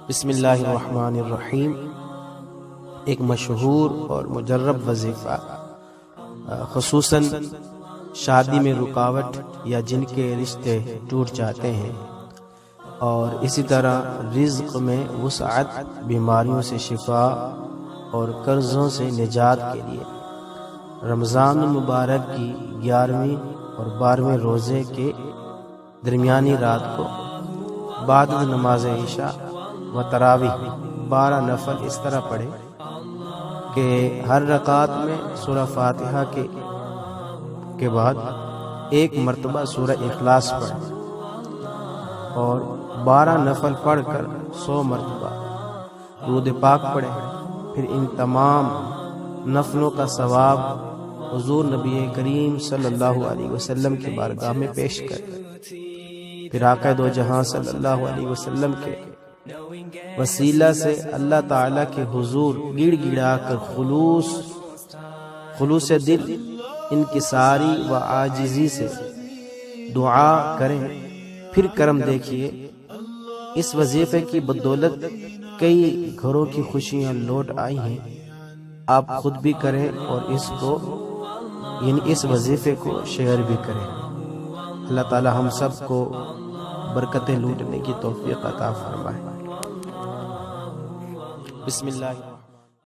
بسم اللہ الرحمن الرحیم۔ ایک مشہور اور مجرب وظیفہ، خصوصاً شادی میں رکاوٹ یا جن کے رشتے ٹوٹ جاتے ہیں، اور اسی طرح رزق میں وسعت، بیماریوں سے شفا اور قرضوں سے نجات کے لیے رمضان المبارک کی 11ویں اور 12ویں روزے کے درمیانی رات کو بعد نماز عشاء و تراویح 12 نفل اس طرح پڑھے کہ ہر رکعت میں سورہ فاتحہ کے بعد ایک مرتبہ سورہ اخلاص پڑھے، اور 12 نفل پڑھ کر 100 مرتبہ درود پاک پڑھے۔ پھر ان تمام نفلوں کا ثواب حضور نبی کریم صلی اللہ علیہ وسلم کی بارگاہ میں پیش کرے۔ پھر آقا دو جہاں صلی اللہ علیہ وسلم کے وسیلہ سے اللہ تعالیٰ کے حضور گڑ گڑا کر خلوص دل انکساری و عاجزی سے دعا کریں۔ پھر کرم دیکھیے، اس وظیفے کی بدولت کئی گھروں کی خوشیاں لوٹ آئی ہیں۔ آپ خود بھی کریں اور اس وظیفے کو شیئر بھی کریں۔ اللہ تعالی ہم سب کو برکتیں لوٹنے کی توفیق عطا فرمائے۔ بسم اللہ۔